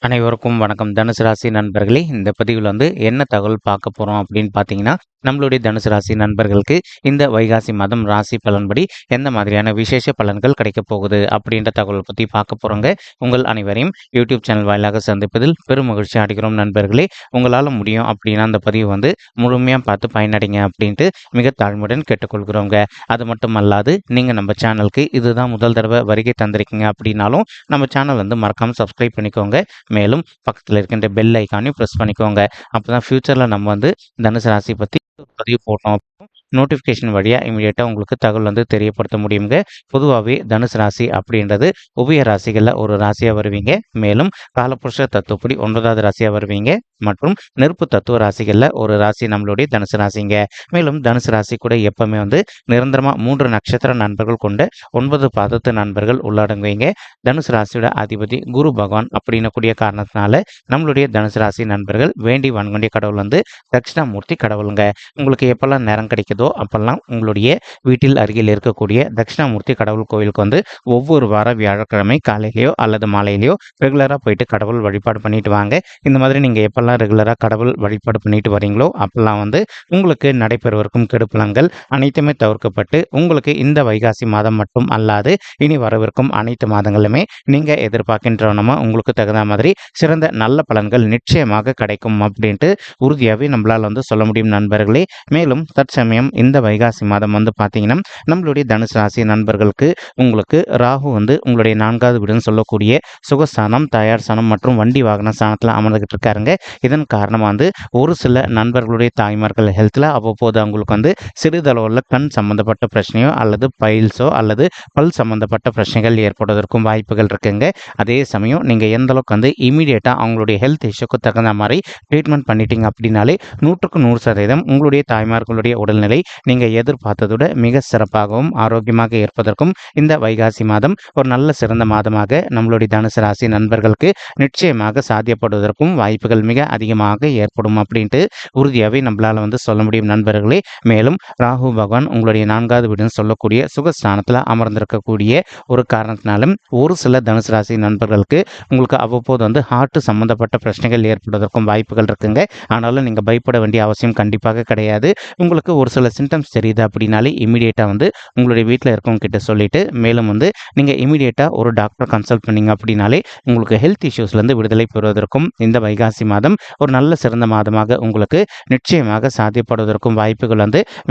அனைவருக்கும் வணக்கம். தனுசு ராசி நண்பர்களே, இந்த பதிவில் என்ன தகவல் பார்க்க போறோம் அப்படின்னு பார்த்தீங்கன்னா, நம்மளுடைய தனுசு ராசி நண்பர்களுக்கு இந்த வைகாசி மாதம் ராசி பலன்படி எந்த மாதிரியான விசேஷ பலன்கள் கிடைக்கப் போகுது அப்படின்ற தகவல் பற்றி பார்க்க போறோங்க. உங்கள் அனைவரையும் யூடியூப் சேனல் வாயிலாக சந்திப்பதில் பெரும் மகிழ்ச்சி அடைகிறோம் நண்பர்களே. உங்களால் முடியும் அப்படின்னா அந்த பதிவு முழுமையாக பார்த்து பயனடைங்க அப்படின்ட்டு மிக தாழ்மையுடன் கேட்டுக்கொள்கிறோங்க. அது மட்டும் அல்லாது நீங்கள் நம்ம சேனலுக்கு இதுதான் முதல் தடவை வருகை தந்திருக்கீங்க அப்படின்னாலும் நம்ம சேனல் மறக்காமல் சப்ஸ்கிரைப் பண்ணிக்கோங்க. மேலும் பக்கத்தில் இருக்கின்ற பெல் ஐக்கானையும் ப்ரெஸ் பண்ணிக்கோங்க. அப்போ தான் ஃப்யூச்சரில் நம்ம தனுசு ராசி பற்றி பதிவு போட்டோம் நோட்டிஃபிகேஷன் வழியாக இமீடியட்டாக உங்களுக்கு தகவல் தெரியப்படுத்த முடியுங்க. பொதுவாகவே தனுசு ராசி அப்படின்றது உபய ராசிகளில் ஒரு ராசியாக வருவீங்க. மேலும் காலபுருஷ தத்துவப்படி 9வது ராசியாக வருவீங்க. மற்றும் நெருப்பு தத்துவ ராசிகளில் ஒரு ராசி நம்மளுடைய தனுசு ராசிங்க. மேலும் தனுசு ராசி கூட எப்பவுமே நிரந்தரமாக 3 நட்சத்திர நண்பர்கள் கொண்ட 9 பாதத்து நண்பர்கள் உள்ளடங்குவீங்க. தனுசு ராசியோட அதிபதி குரு பகவான் அப்படின்னக்கூடிய காரணத்தினால நம்மளுடைய தனுசு ராசி நண்பர்கள் வேண்டி வணங்கக்கூடிய கடவுள் தட்சிணாமூர்த்தி கடவுளுங்க. உங்களுக்கு எப்பெல்லாம் நேரம் கிடைக்குதோ அப்பெல்லாம் உங்களுடைய வீட்டில் அருகில் இருக்கக்கூடிய தட்சிணாமூர்த்தி கடவுள் கோவிலுக்கு ஒவ்வொரு வார வியாழக்கிழமை காலையிலையோ அல்லது மாலையிலையோ ரெகுலராக போயிட்டு கடவுள் வழிபாடு பண்ணிட்டு வாங்க. இந்த மாதிரி நீங்கள் எப்பெல்லாம் ரெகுலராக கடவுள் வழிபாடு பண்ணிட்டு வரீங்களோ அப்பெல்லாம் உங்களுக்கு நடைபெறுவதற்கும் கெடுப்பலங்கள் அனைத்துமே தவிர்க்கப்பட்டு உங்களுக்கு இந்த வைகாசி மாதம் மட்டும் அல்லாது இனி வரவிருக்கும் அனைத்து மாதங்களுமே நீங்கள் எதிர்பார்க்கின்றனமா உங்களுக்கு தகுந்த மாதிரி சிறந்த நல்ல பலன்கள் நிச்சயமாக கிடைக்கும் அப்படின்ட்டு உறுதியாகவே நம்மளால் சொல்ல முடியும் நண்பர்களே. மேலும் தற்சமயம் இந்த வைகாசி மாதம் பார்த்தீங்கன்னா நம்மளுடைய தனுசு ராசி நண்பர்களுக்கு உங்களுக்கு ராகு உங்களுடைய 4வது வீடுன்னு சொல்லக்கூடிய சுகஸ்தானம், தயார் ஸ்தானம் மற்றும் வண்டி வாகன ஸ்தானத்தில் அமர்ந்துகிட்டு இருக்காருங்க. இதன் காரணமாக ஒரு சில நண்பர்களுடைய தாய்மார்கள் ஹெல்த்தில் அவ்வப்போது அவங்களுக்கு சிறிதளவில் கண் சம்பந்தப்பட்ட பிரச்சனையோ அல்லது பைல்ஸோ அல்லது பல் சம்பந்தப்பட்ட பிரச்சனைகள் ஏற்படுவதற்கும் வாய்ப்புகள் இருக்குங்க. அதே சமயம் நீங்கள் எந்த அளவுக்கு இமீடியட்டாக அவங்களுடைய ஹெல்த் இஷ்யூக்கு தகுந்த மாதிரி ட்ரீட்மெண்ட் பண்ணிட்டீங்க அப்படின்னாலே 100க்கு 100% உங்களுடைய தாய்மார்களுடைய உடல்நிலை நீங்கள் எதிர்பார்த்ததோட மிக சிறப்பாகவும் ஆரோக்கியமாக இருப்பதற்கும் இந்த வைகாசி மாதம் ஒரு நல்ல சிறந்த மாதமாக நம்மளுடைய தனுசு ராசி நண்பர்களுக்கு நிச்சயமாக சாத்தியப்படுவதற்கும் வாய்ப்புகள் மிக அதிகமாக ஏற்படும் அப்படின்ட்டு உறுதியாகவே நம்மளால் சொல்ல முடியும் நண்பர்களே. மேலும் ராகு பகவான் உங்களுடைய 4வது வீடுன்னு சொல்லக்கூடிய சுகஸ்தானத்தில் அமர்ந்திருக்கக்கூடிய ஒரு காரணத்தினாலும் ஒரு சில தனுசு ராசி நண்பர்களுக்கு உங்களுக்கு அவ்வப்போது ஹார்ட் சம்பந்தப்பட்ட பிரச்சனைகள் ஏற்படுவதற்கும் வாய்ப்புகள் இருக்குங்க. ஆனாலும் நீங்கள் பயப்பட வேண்டிய அவசியம் கண்டிப்பாக கிடையாது. உங்களுக்கு ஒரு சில சிம்டம்ஸ் தெரியுது அப்படின்னாலே இமீடியட்டாக உங்களுடைய வீட்டில் இருக்கவங்க கிட்ட சொல்லிட்டு மேலும் நீங்கள் இமீடியட்டாக ஒரு டாக்டர் கன்சல்ட் பண்ணீங்க அப்படின்னாலே உங்களுக்கு ஹெல்த் இஷ்யூஸ்லேருந்து விடுதலை பெறுவதற்கும் இந்த வைகாசி மாதம் ஒரு நல்ல சிறந்த மாதமாக உங்களுக்கு நிச்சயமாக சாத்தியப்படுவதற்கும் வாய்ப்புகள்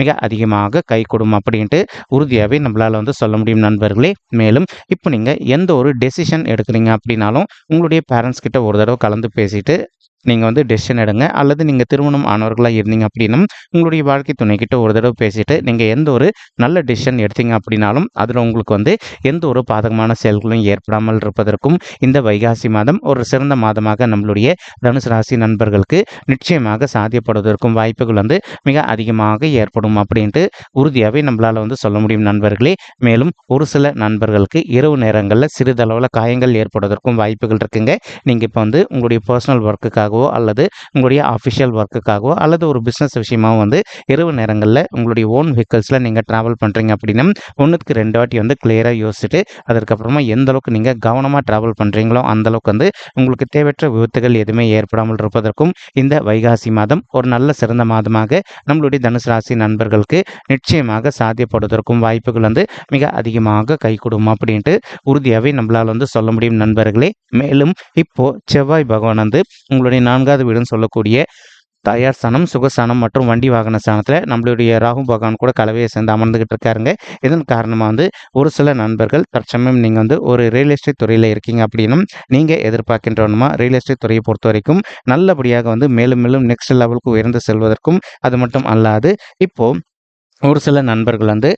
மிக அதிகமாக கைகூடும் அப்படின்ட்டு உறுதியாகவே நம்மளால் சொல்ல முடியும் நண்பர்களே. மேலும் இப்போ நீங்கள் எந்த ஒரு டெசிஷன் எடுக்கிறீங்க அப்படின்னாலும் உங்களுடைய பேரண்ட்ஸ் கிட்ட ஒரு தடவை கலந்து பேசிட்டு நீங்கள் டெசிஷன் எடுங்க. அல்லது நீங்கள் திருமணம் ஆனவர்களாக இருந்தீங்க அப்படின்னா உங்களுடைய வாழ்க்கை துணைக்கிட்ட ஒரு தடவை பேசிட்டு நீங்கள் எந்த ஒரு நல்ல டெசிஷன் எடுத்தீங்க அப்படின்னாலும் அதில் உங்களுக்கு எந்த ஒரு பாதகமான செயல்களும் ஏற்படாமல் இருப்பதற்கும் இந்த வைகாசி மாதம் ஒரு சிறந்த மாதமாக நம்மளுடைய தனுசு ராசி நண்பர்களுக்கு நிச்சயமாக சாத்தியப்படுவதற்கும் வாய்ப்புகள் மிக அதிகமாக ஏற்படும் அப்படின்ட்டு உறுதியாகவே நம்மளால் சொல்ல முடியும் நண்பர்களே. மேலும் ஒரு சில நண்பர்களுக்கு இரவு நேரங்களில் சிறிதளவில் காயங்கள் ஏற்படுவதற்கும் வாய்ப்புகள் இருக்குங்க. நீங்கள் இப்போ உங்களுடைய பர்சனல் ஒர்க்குக்காக அல்லது உங்களுடைய அஃபிஷியல் ஒர்க்குக்காகவோ அல்லது ஒரு பிஸ்னஸ் விஷயமாக இரவு நேரங்களில் உங்களுடைய ஓன் வெஹிக்கிள்ஸில் நீங்கள் ட்ராவல் பண்ணுறீங்க அப்படின்னா 1க்கு 2 வாட்டி கிளியராக யோசிச்சுட்டு அதற்கப்புறமா எந்த அளவுக்கு நீங்கள் கவனமாக ட்ராவல் பண்ணுறீங்களோ அந்தளவுக்கு உங்களுக்கு தேவையற்ற விபத்துகள் எதுவுமே ஏற்படாமல் இருப்பதற்கும் இந்த வைகாசி மாதம் ஒரு நல்ல சிறந்த மாதமாக நம்மளுடைய தனுசு ராசி நண்பர்களுக்கு நிச்சயமாக சாத்தியப்படுவதற்கும் வாய்ப்புகள் மிக அதிகமாக கைகூடும் அப்படின்ட்டு உறுதியாகவே நம்மளால் சொல்ல முடியும் நண்பர்களே. மேலும் இப்போ செவ்வாய் பகவான் உங்களுடைய 4வது வீடுன்னு சொல்லக்கூடிய தயார் ஸ்தானம், சுகஸ்தானம் மற்றும் வண்டி வாகன ஸ்தானத்தில் நம்மளுடைய ராகு பகவான் கூட கலவையை சேர்ந்து அமர்ந்துகிட்டு இருக்காருங்க. இதன் காரணமாக ஒரு சில நண்பர்கள் தற்சமயம் நீங்கள் ஒரு ரியல் எஸ்டேட் துறையில் இருக்கீங்க அப்படின்னா நீங்கள் எதிர்பார்க்கின்றவனுமா ரியல் எஸ்டேட் துறையை பொறுத்த வரைக்கும் நல்லபடியாக மேலும் மேலும் நெக்ஸ்ட் லெவலுக்கு உயர்ந்து செல்வதற்கும் அது மட்டும் அல்லாது இப்போது ஒரு சில நண்பர்கள்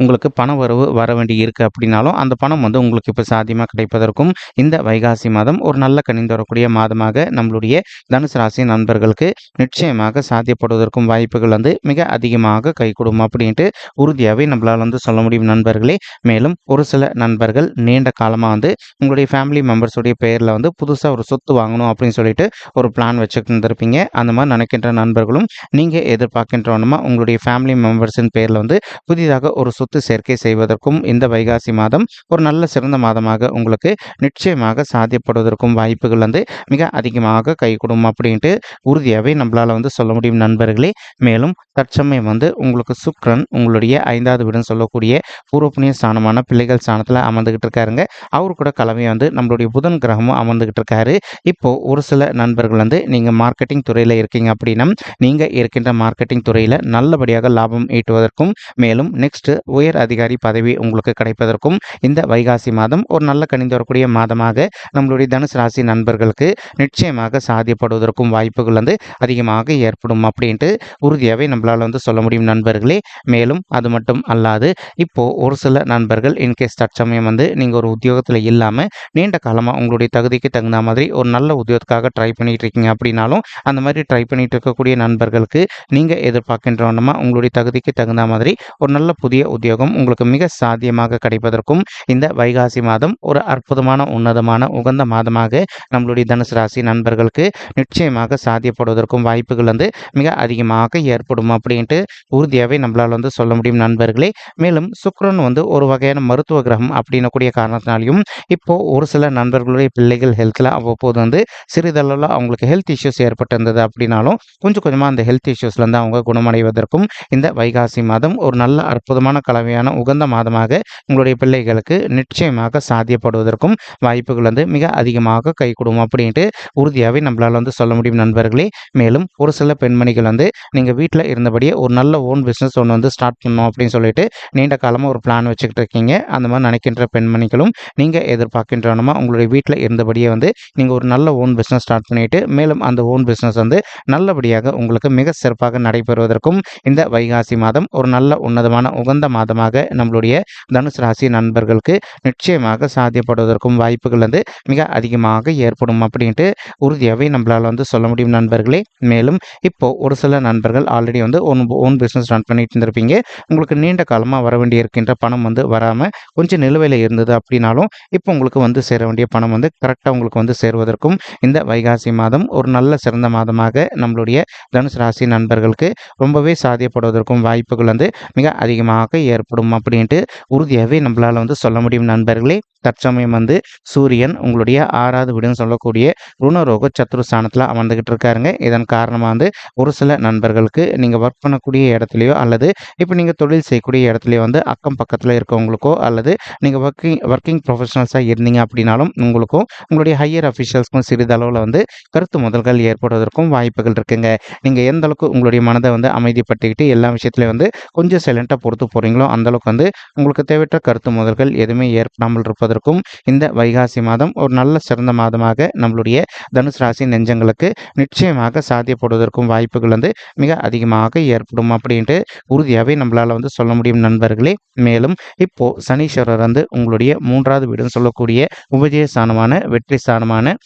உங்களுக்கு பண வரவு வர வேண்டி இருக்குது அப்படின்னாலும் அந்த பணம் உங்களுக்கு இப்போ சாத்தியமாக கிடைப்பதற்கும் இந்த வைகாசி மாதம் ஒரு நல்ல கனிந்து வரக்கூடிய மாதமாக நம்மளுடைய தனுசு ராசி நண்பர்களுக்கு நிச்சயமாக சாத்தியப்படுவதற்கும் வாய்ப்புகள் மிக அதிகமாக கைகூடும் அப்படின்ட்டு உறுதியாகவே நம்மளால் சொல்ல முடியும் நண்பர்களே. மேலும் ஒரு சில நண்பர்கள் நீண்ட காலமாக உங்களுடைய ஃபேமிலி மெம்பர்ஸுடைய பெயரில் புதுசாக ஒரு சொத்து வாங்கணும் அப்படின்னு சொல்லிட்டு ஒரு பிளான் வச்சுட்டு இருந்திருப்பீங்க. அந்த மாதிரி நினைக்கின்ற நண்பர்களும் நீங்கள் எதிர்பார்க்கின்றவனுமா உங்களுடைய ஃபேமிலி மெம்பர்ஸின் பெயரில் புதிதாக ஒரு சொத்து சொத்து சேர்க்கை செய்வதற்கும் இந்த வைகாசி மாதம் ஒரு நல்ல சிறந்த மாதமாக உங்களுக்கு நிச்சயமாக சாத்தியப்படுவதற்கும் வாய்ப்புகள் வந்து மிக அதிகமாக கைகூடும் அப்படின்ட்டு உறுதியாகவே நம்மளால் வந்து சொல்ல முடியும் நண்பர்களே. மேலும் தற்சமயம் வந்து உங்களுக்கு சுக்கிரன் உங்களுடைய 5வது வீடுன்னு சொல்லக்கூடிய பூர்வ புண்ணிய ஸ்தானமான பிள்ளைகள் ஸ்தானத்தில் அமர்ந்துகிட்டு இருக்காருங்க. அவரு கூட கலவையாக வந்து நம்மளுடைய புதன் கிரகமும் அமர்ந்துகிட்டு இருக்காரு. இப்போ ஒரு சில நண்பர்கள் வந்து நீங்கள் மார்க்கெட்டிங் துறையில் இருக்கீங்க அப்படின்னா நீங்கள் இருக்கின்ற மார்க்கெட்டிங் துறையில் நல்லபடியாக லாபம் ஈட்டுவதற்கும் மேலும் நெக்ஸ்ட் உயர் அதிகாரி பதவி உங்களுக்கு கிடைப்பதற்கும் இந்த வைகாசி மாதம் ஒரு நல்ல கணிந்து வரக்கூடிய மாதமாக நம்மளுடைய தனுசு ராசி நண்பர்களுக்கு நிச்சயமாக சாத்தியப்படுவதற்கும் வாய்ப்புகள் வந்து அதிகமாக ஏற்படும் அப்படின்ட்டு உறுதியாகவே நம்மளால் வந்து சொல்ல முடியும் நண்பர்களே. மேலும் அது மட்டும் அல்லாது இப்போ ஒரு சில நண்பர்கள் இன்கேஸ் தற்சமயம் வந்து நீங்கள் ஒரு உத்தியோகத்தில் இல்லாமல் நீண்ட காலமாக உங்களுடைய தகுதிக்கு தகுந்த மாதிரி ஒரு நல்ல உத்தியோகத்துக்காக ட்ரை பண்ணிட்டு இருக்கீங்க அப்படின்னாலும் அந்த மாதிரி ட்ரை பண்ணிட்டு இருக்கக்கூடிய நண்பர்களுக்கு நீங்கள் எதிர்பார்க்கின்றவனமா உங்களுடைய தகுதிக்கு தகுந்த மாதிரி ஒரு நல்ல புதிய உத்தியோகம் உங்களுக்கு மிக சாத்தியமாக கிடைப்பதற்கும் இந்த வைகாசி மாதம் ஒரு அற்புதமான உன்னதமான உகந்த மாதமாக நம்மளுடைய தனுசு ராசி நண்பர்களுக்கு நிச்சயமாக சாத்தியப்படுவதற்கும் வாய்ப்புகள் வந்து மிக அதிகமாக ஏற்படும் அப்படின்ட்டு உறுதியாகவே நம்மளால் வந்து சொல்ல முடியும் நண்பர்களே. மேலும் சுக்கிரன் வந்து ஒரு வகையான மருத்துவ கிரகம் அப்படின்னக்கூடிய காரணத்தினாலையும் இப்போ ஒரு சில நண்பர்களுடைய பிள்ளைகள் ஹெல்த்தில் அவ்வப்போது வந்து சிறிதளவில் அவங்களுக்கு ஹெல்த் இஷ்யூஸ் ஏற்பட்டிருந்தது அப்படின்னாலும் கொஞ்சம் கொஞ்சமாக அந்த ஹெல்த் இஷ்யூஸ்லேருந்து அவங்க குணமடைவதற்கும் இந்த வைகாசி மாதம் ஒரு நல்ல அற்புதமான கலவையான உகந்த மாதமாக உங்களுடைய பிள்ளைகளுக்கு நிச்சயமாக சாத்தியப்படுவதற்கும் வாய்ப்புகள் வந்து மிக அதிகமாக கைகூடும் அப்படின்ட்டு உறுதியாகவே நம்மளால் வந்து சொல்ல முடியும் நண்பர்களே. மேலும் ஒரு சில பெண்மணிகள் வந்து நீங்கள் வீட்டில் இருந்தபடியே ஒரு நல்ல ஓன் பிஸ்னஸ் ஒன்று வந்து ஸ்டார்ட் பண்ணணும் அப்படின்னு சொல்லிட்டு நீண்ட காலமாக ஒரு பிளான் வச்சுக்கிட்டு இருக்கீங்க. அந்த மாதிரி நினைக்கின்ற பெண்மணிகளும் நீங்கள் எதிர்பார்க்கின்றனமா உங்களுடைய வீட்டில் இருந்தபடியே வந்து நீங்கள் ஒரு நல்ல ஓன் பிஸ்னஸ் ஸ்டார்ட் பண்ணிட்டு மேலும் அந்த ஓன் பிஸ்னஸ் வந்து நல்லபடியாக உங்களுக்கு மிக சிறப்பாக நடைபெறுவதற்கும் இந்த வைகாசி மாதம் ஒரு நல்ல உன்னதமான உகந்த மாதமாக நம்மளுடைய தனுசு ராசி நண்பர்களுக்கு நிச்சயமாக சாத்தியப்படுவதற்கும் வாய்ப்புகள் வந்து மிக அதிகமாக ஏற்படும் அப்படின்ட்டு உறுதியாகவே நம்மளால் வந்து சொல்ல முடியும் நண்பர்களே. மேலும் இப்போ ஒரு சில நண்பர்கள் ஆல்ரெடி வந்து ஓன் பிஸ்னஸ் ரன் பண்ணிட்டு இருந்திருப்பீங்க. உங்களுக்கு நீண்ட காலமாக வர வேண்டிய இருக்கின்ற பணம் வந்து வராமல் கொஞ்சம் நிலுவையில் இருந்தது அப்படின்னாலும் இப்போ உங்களுக்கு வந்து சேர வேண்டிய பணம் வந்து கரெக்டாக உங்களுக்கு வந்து சேருவதற்கும் இந்த வைகாசி மாதம் ஒரு நல்ல சிறந்த மாதமாக நம்மளுடைய தனுசு ராசி நண்பர்களுக்கு ரொம்பவே சாத்தியப்படுவதற்கும் வாய்ப்புகள் வந்து மிக அதிகமாக ஏற்படும் அப்படின்ட்டு உறுதியாகவே நம்மளால் வந்து சொல்ல முடியும் நண்பர்களே. தற்சமயம் வந்து சூரியன் உங்களுடைய 6வது வீடுன்னு சொல்லக்கூடிய ருணரோக சத்ருஸ்தானத்தில் அமர்ந்துகிட்டு இருக்காருங்க. இதன் காரணமாக வந்து ஒரு சில நண்பர்களுக்கு நீங்கள் ஒர்க் பண்ணக்கூடிய இடத்துலையோ அல்லது இப்போ நீங்கள் தொழில் செய்யக்கூடிய இடத்துலையோ வந்து அக்கம் பக்கத்தில் இருக்கவங்களுக்கோ அல்லது நீங்கள் ஒர்க்கிங் ப்ரொஃபஷனல்ஸாக இருந்தீங்க அப்படின்னாலும் உங்களுக்கும் உங்களுடைய ஹையர் அஃபிஷியல்ஸ்க்கும் சிறிதளவில் வந்து கருத்து முதல்கள் ஏற்படுவதற்கும் வாய்ப்புகள் இருக்குங்க. நீங்கள் எந்த அளவுக்கு உங்களுடைய மனதை வந்து அமைதிப்படுத்திக்கிட்டு எல்லா விஷயத்துலையும் வந்து கொஞ்சம் சைலண்ட்டாக பொறுத்து போகிறீங்களோ அந்தளவுக்கு வந்து உங்களுக்கு தேவையற்ற கருத்து முதல்கள் எதுவுமே ஏற்படாமல் இருப்பதற்கும் இந்த வைகாசி மாதம் ஒரு நல்ல சிறந்த மாதமாக நம்மளுடைய தனுசு ராசி நெஞ்சங்களுக்கு நிச்சயமாக சாத்தியப்படுவதற்கும் வாய்ப்புகள் வந்து மிக அதிகமாக ஏற்படும் அப்படின்ட்டு உறுதியாகவே நம்மளால் வந்து சொல்ல முடியும் நண்பர்களே. மேலும் இப்போ சனீஸ்வரர் வந்து உங்களுடைய 3வது வீடுன்னு சொல்லக்கூடிய உபஜய ஸ்தானமான வெற்றி ஸ்தானமான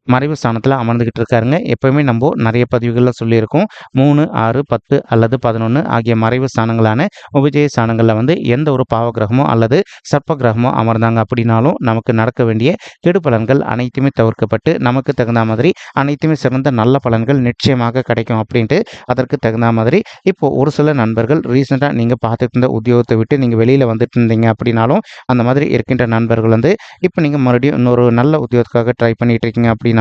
மறைவு ஸ்தானத்தில் அமர்ந்துகிட்டு இருக்காருங்க. எப்பவுமே நம்ம நிறைய பதிவுகளில் சொல்லியிருக்கோம் 3, 6, 10 அல்லது 11 ஆகிய மறைவு ஸ்தானங்களான உபஜய ஸ்தானங்களில் வந்து எந்த ஒரு பாவ கிரகமோ அல்லது சர்ப்ப கிரகமோ அமர்ந்தாங்க அப்படின்னாலும் நமக்கு நடக்க வேண்டிய கெடு பலன்கள் அனைத்துமே தவிர்க்கப்பட்டு நமக்கு தகுந்த மாதிரி அனைத்துமே சிறந்த நல்ல பலன்கள் நிச்சயமாக கிடைக்கும் அப்படின்ட்டு அதற்கு தகுந்த மாதிரி இப்போ ஒரு சில நண்பர்கள் ரீசெண்டாக நீங்கள் பார்த்துட்டு இருந்த உத்தியோகத்தை விட்டு நீங்கள் வெளியில் வந்துட்டு இருந்தீங்க அப்படின்னாலும் அந்த மாதிரி இருக்கின்ற நண்பர்கள் வந்து இப்போ நீங்கள் மறுபடியும் இன்னொரு நல்ல உத்தியோகத்துக்காக ட்ரை பண்ணிட்டு இருக்கீங்க அப்படின்னாலும்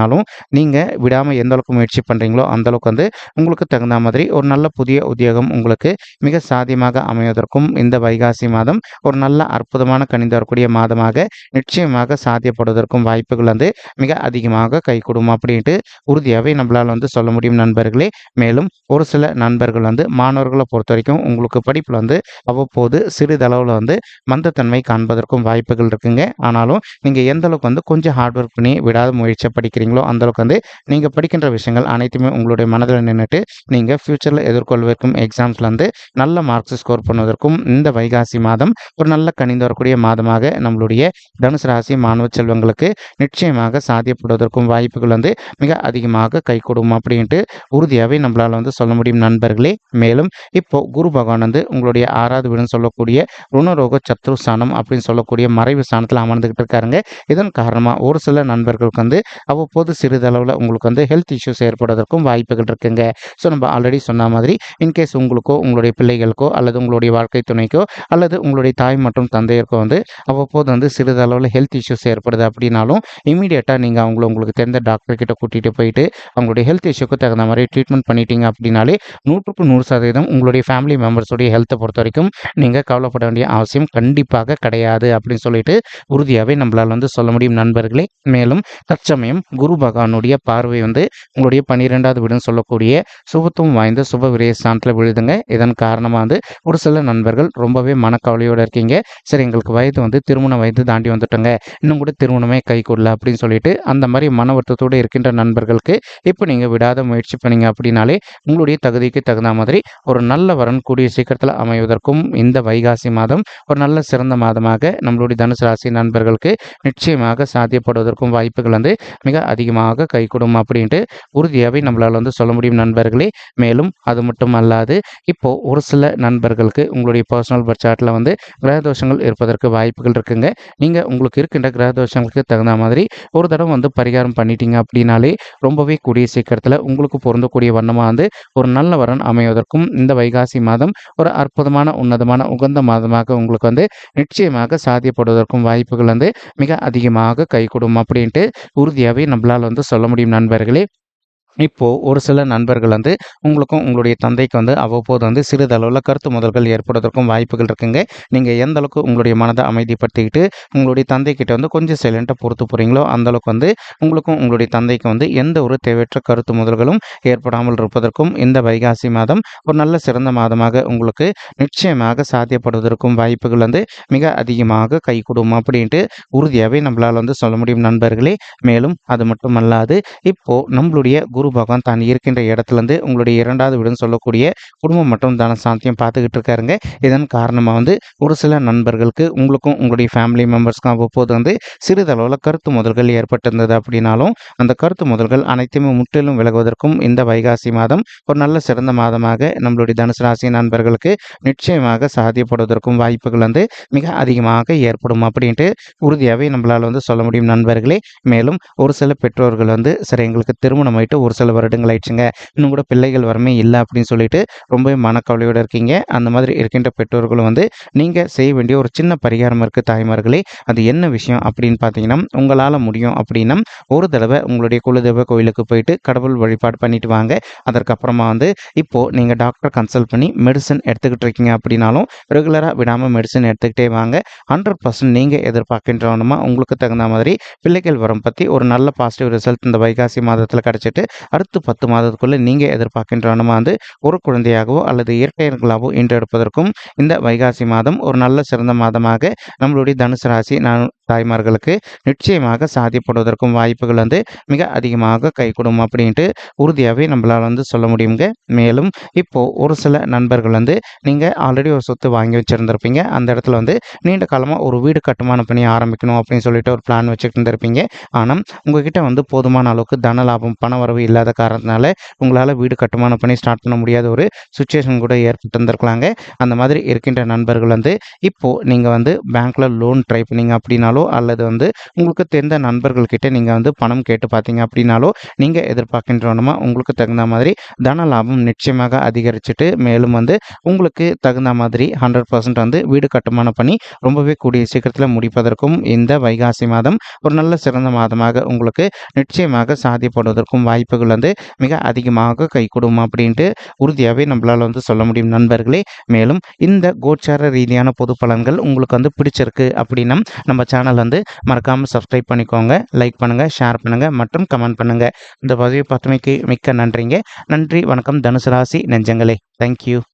நீங்கள் விடாமல் எந்த அளவுக்கு முயற்சி பண்ணுறீங்களோ அந்த அளவுக்கு வந்து உங்களுக்கு தகுந்த மாதிரி ஒரு நல்ல புதிய உத்தியோகம் உங்களுக்கு மிக சாத்தியமாக அமைவதற்கும் இந்த வைகாசி மாதம் ஒரு நல்ல அற்புதமான கணிந்து வரக்கூடிய மாதமாக நிச்சயமாக சாத்தியப்படுவதற்கும் வாய்ப்புகள் வந்து மிக அதிகமாக கைகூடும் அப்படின்ட்டு உறுதியாகவே நம்மளால் வந்து சொல்ல முடியும் நண்பர்களே. மேலும் ஒரு சில நண்பர்கள் வந்து மாணவர்களை பொறுத்த வரைக்கும் உங்களுக்கு படிப்பில் வந்து அவ்வப்போது சிறிதளவில் வந்து மந்தத்தன்மை காண்பதற்கும் வாய்ப்புகள் இருக்குங்க. ஆனாலும் நீங்கள் எந்த அளவுக்கு வந்து கொஞ்சம் ஹார்ட் ஒர்க் பண்ணி விடாத முயற்சியை படிக்கிறீங்களோ அந்த அளவுக்கு வந்து நீங்கள் படிக்கின்ற விஷயங்கள் அனைத்துமே உங்களுடைய மனதில் நின்றுட்டு நீங்கள் ஃபியூச்சரில் எதிர்கொள்வதற்கும் எக்ஸாம்ஸில் வந்து நல்ல மார்க்ஸ் ஸ்கோர் பண்ணுவதற்கும் இந்த வைகாசி மாதம் ஒரு நல்ல கணிந்து வரக்கூடிய மாதமாக நம்மளுடைய தனுசு ராசி மாணவ செல்வங்களுக்கு நிச்சயமாக சாத்தியப்படுவதற்கும் வாய்ப்புகள் வந்து மிக அதிகமாக கைகூடும் அப்படின்ட்டு உறுதியாகவே நம்மளால் வந்து சொல்ல முடியும் நண்பர்களே. மேலும் இப்போ குரு பகவான் வந்து உங்களுடைய 6வது வீடுன்னு சொல்லக்கூடிய ருணரோக சத்ருஸ்தானம் அப்படின்னு சொல்லக்கூடிய மறைவு ஸ்தானத்தில் அமர்ந்துகிட்டு இருக்காருங்க. இதன் காரணமாக ஒரு சில நண்பர்களுக்கு வந்து அவ்வப்போது அவ்வப்போது சிறிதளவில் உங்களுக்கு வந்து ஹெல்த் இஷ்யூஸ் ஏற்படுவதற்கும் வாய்ப்புகள் இருக்குங்க. ஸோ நம்ம ஆல்ரெடி சொன்ன மாதிரி இன்கேஸ் உங்களுக்கோ உங்களுடைய பிள்ளைகளுக்கோ அல்லது உங்களுடைய வாழ்க்கை துணைக்கோ அல்லது உங்களுடைய தாய் மற்றும் தந்தையருக்கோ வந்து அவ்வப்போது வந்து சிறிதளவில் ஹெல்த் இஷ்யூஸ் ஏற்படுது அப்படின்னாலும் இமீடியட்டாக நீங்கள் உங்களுக்கு தெரிந்த டாக்டர் கிட்ட கூட்டிகிட்டு போயிட்டு அவங்களுடைய ஹெல்த் இஷ்யூக்கு தகுந்த மாதிரி ட்ரீட்மெண்ட் பண்ணிட்டீங்க அப்படின்னாலே 100% உங்களுடைய ஃபேமிலி மெம்பர்ஸுடைய ஹெல்த்தை பொறுத்த வரைக்கும் நீங்கள் கவலைப்பட வேண்டிய அவசியம் கண்டிப்பாக கிடையாது அப்படின்னு சொல்லிட்டு உறுதியாகவே நம்மளால் வந்து சொல்ல முடியும் நண்பர்களே. மேலும் தற்சமயம் குரு பகவானுடைய பார்வை வந்து உங்களுடைய 12வது வீடுன்னு சொல்லக்கூடிய சுபத்துவம் வாய்ந்த சுப விரய ஸ்தானத்தில் விழுதுங்க. இதன் காரணமாக வந்து ஒரு சில நண்பர்கள் ரொம்பவே மனக்கவலையோடு இருக்கீங்க. சரி, எங்களுக்கு வயது வந்து திருமண வயது தாண்டி வந்துட்டோங்க, இன்னும் கூட திருமணமே கைகூடல அப்படின்னு சொல்லிட்டு அந்த மாதிரி மன வருத்தத்தோடு இருக்கின்ற நண்பர்களுக்கு இப்போ நீங்கள் விடாத முயற்சி பண்ணீங்க அப்படின்னாலே உங்களுடைய தகுதிக்கு தகுந்த மாதிரி ஒரு நல்ல வரன் கூடிய சீக்கிரத்தில் அமைவதற்கும் இந்த வைகாசி மாதம் ஒரு நல்ல சிறந்த மாதமாக நம்மளுடைய தனுசு ராசி நண்பர்களுக்கு நிச்சயமாக சாத்தியப்படுவதற்கும் வாய்ப்புகள் வந்து மிக அதிகமாக கைகூடும் அப்படின்ட்டு உறுதியாகவே நம்மளால் வந்து சொல்ல முடியும் நண்பர்களே. மேலும் அது மட்டும் அல்லாது இப்போ ஒரு சில நண்பர்களுக்கு உங்களுடைய பர்சனல் பட்ஜெட்டில் வந்து கிரகதோஷங்கள் இருப்பதற்கு வாய்ப்புகள் இருக்குங்க. நீங்கள் உங்களுக்கு இருக்கின்ற கிரகதோஷங்களுக்கு தகுந்த மாதிரி ஒரு தடவை வந்து பரிகாரம் பண்ணிட்டீங்க அப்படின்னாலே ரொம்பவே கூடிய சீக்கிரத்தில் உங்களுக்கு பொருந்தக்கூடிய வண்ணமாக வந்து ஒரு நல்ல வரன் அமைவதற்கும் இந்த வைகாசி மாதம் ஒரு அற்புதமான உன்னதமான உகந்த மாதமாக உங்களுக்கு வந்து நிச்சயமாக சாத்தியப்படுவதற்கும் வாய்ப்புகள் வந்து மிக அதிகமாக கைகூடும் அப்படின்ட்டு உறுதியாகவே நம்மளால் வந்து சொல்ல முடியும் நண்பர்களே. இப்போ ஒரு சில நண்பர்கள் வந்து உங்களுக்கும் உங்களுடைய தந்தைக்கு வந்து அவ்வப்போது வந்து சிறிதளவில் கருத்து மோதல்கள் ஏற்படுவதற்கும் வாய்ப்புகள் இருக்குங்க. நீங்கள் எந்த அளவுக்கு உங்களுடைய மனதை அமைதிப்படுத்திக்கிட்டு உங்களுடைய தந்தைக்கிட்ட வந்து கொஞ்சம் சைலண்ட்டாக பொறுத்து போகிறீங்களோ அந்தளவுக்கு வந்து உங்களுக்கும் உங்களுடைய தந்தைக்கு வந்து எந்த ஒரு தேவையற்ற கருத்து மோதல்களும் ஏற்படாமல் இருப்பதற்கும் இந்த வைகாசி மாதம் ஒரு நல்ல சிறந்த மாதமாக உங்களுக்கு நிச்சயமாக சாத்தியப்படுவதற்கும் வாய்ப்புகள் வந்து மிக அதிகமாக கைகூடும் அப்படின்ட்டு உறுதியாகவே நம்மளால் வந்து சொல்ல முடியும் நண்பர்களே. மேலும் அது மட்டுமல்லாது இப்போ நம்மளுடைய குரு பகவான் தான் இருக்கின்ற இடத்துலேருந்து உங்களுடைய 2வது வீடுன்னு சொல்லக்கூடிய குடும்பம் மற்றும் தனசாந்தியம் பார்த்துக்கிட்டு இருக்காருங்க. இதன் காரணமாக வந்து ஒரு சில நண்பர்களுக்கு உங்களுக்கும் உங்களுடைய ஃபேமிலி மெம்பர்ஸ்க்கும் அவ்வப்போது வந்து சிறிதளவில் கருத்து மோதல்கள் ஏற்பட்டிருந்தது அப்படின்னாலும் அந்த கருத்து மோதல்கள் அனைத்துமே முற்றிலும் விலகுவதற்கும் இந்த வைகாசி மாதம் ஒரு நல்ல சிறந்த மாதமாக நம்மளுடைய தனுசு ராசி நண்பர்களுக்கு நிச்சயமாக சாத்தியப்படுவதற்கும் வாய்ப்புகள் வந்து மிக அதிகமாக ஏற்படும் அப்படின்ட்டு உறுதியாகவே நம்மளால் வந்து சொல்ல முடியும் நண்பர்களே. மேலும் ஒரு சில பெற்றோர்கள் வந்து சரி, எங்களுக்கு திருமணம் ஆயிட்டு ஒரு சில வருடங்கள் ஆயிடுச்சுங்க, இன்னும் கூட பிள்ளைகள் வரமே இல்லை அப்படின்னு சொல்லிட்டு ரொம்பவே மனக்கவலையோடு இருக்கீங்க. அந்த மாதிரி இருக்கின்ற பெற்றோர்களும் வந்து நீங்கள் செய்ய வேண்டிய ஒரு சின்ன பரிகாரம் இருக்குது தாய்மார்களே. அது என்ன விஷயம் அப்படின்னு பார்த்தீங்கன்னா, உங்களால் முடியும் அப்படின்னா ஒரு தடவை உங்களுடைய குலதெய்வ கோயிலுக்கு போயிட்டு கடவுள் வழிபாடு பண்ணிட்டு வாங்க. அதற்கப்புறமா வந்து இப்போது நீங்கள் டாக்டர் கன்சல்ட் பண்ணி மெடிசன் எடுத்துக்கிட்டு இருக்கீங்க அப்படின்னாலும் ரெகுலராக விடாமல் மெடிசன் எடுத்துக்கிட்டே வாங்க. 100% நீங்கள் எதிர்பார்க்கின்றவனமா உங்களுக்கு தகுந்த மாதிரி பிள்ளைகள் வரம் பற்றி ஒரு நல்ல பாசிட்டிவ் ரிசல்ட் இந்த வைகாசி மாதத்தில் கிடச்சிட்டு அடுத்து 10 மாதத்துக்குள்ளே நீங்கள் எதிர்பார்க்கின்றவனமா வந்து ஒரு குழந்தையாகவோ அல்லது இரட்டையர்களாகவோ ஈன்றெடுப்பதற்கும் இந்த வைகாசி மாதம் ஒரு நல்ல சிறந்த மாதமாக நம்மளுடைய தனுசு ராசி தாய்மார்களுக்கு நிச்சயமாக சாத்தியப்படுவதற்கும் வாய்ப்புகள் வந்து மிக அதிகமாக கைகூடும் அப்படின்ட்டு உறுதியாகவே நம்மளால் வந்து சொல்ல முடியுங்க. மேலும் இப்போது ஒரு சில நண்பர்கள் வந்து நீங்கள் ஆல்ரெடி ஒரு சொத்து வாங்கி வச்சுருந்துருப்பீங்க. அந்த இடத்துல வந்து நீண்ட காலமாக ஒரு வீடு கட்டுமான பணி ஆரம்பிக்கணும் அப்படின்னு சொல்லிட்டு ஒரு பிளான் வச்சுக்கிட்டு இருந்திருப்பீங்க. ஆனால் உங்ககிட்ட வந்து போதுமான அளவுக்கு தன லாபம் பண வரவு இல்லாத காரணத்தினால உங்களால் வீடு கட்டுமான பணி ஸ்டார்ட் பண்ண முடியாத ஒரு சுச்சுவேஷன் கூட ஏற்பட்டு இருந்திருக்கலாங்க. அந்த மாதிரி இருக்கின்ற நண்பர்கள் வந்து இப்போது நீங்கள் வந்து பேங்க்கில் லோன் ட்ரை பண்ணீங்க அப்படின்னாலும் அல்லது வந்து உங்களுக்கு தெரிந்த நண்பர்கள்கிட்ட நீங்கள் வந்து பணம் கேட்டு பார்த்தீங்க அப்படின்னாலோ நீங்கள் எதிர்பார்க்கின்றவனமா உங்களுக்கு தகுந்த மாதிரி தன லாபம் நிச்சயமாக அதிகரிச்சுட்டு மேலும் வந்து உங்களுக்கு தகுந்த மாதிரி 100% வந்து வீடு கட்டுமான பணி ரொம்பவே கூடிய சீக்கிரத்தில் முடிப்பதற்கும் இந்த வைகாசி மாதம் ஒரு நல்ல சிறந்த மாதமாக உங்களுக்கு நிச்சயமாக சாத்தியப்படுவதற்கும் வாய்ப்புகள் வந்து மிக அதிகமாக கைகூடும் அப்படின்ட்டு உறுதியாகவே நம்மளால் வந்து சொல்ல முடியும் நண்பர்களே. மேலும் இந்த கோச்சார ரீதியான பொது பலன்கள் உங்களுக்கு வந்து பிடிச்சிருக்கு அப்படின்னா நம்ம சேனல் வந்து மறக்காமல் சப்ஸ்கிரைப் பண்ணிக்கோங்க, லைக் பண்ணுங்கள், ஷேர் பண்ணுங்கள் மற்றும் கமெண்ட் பண்ணுங்கள். இந்த பதிவை பார்த்தமைக்கு மிக்க நன்றிங்க. நன்றி, வணக்கம் தனுசு ராசி நெஞ்சங்களே. தேங்க்யூ.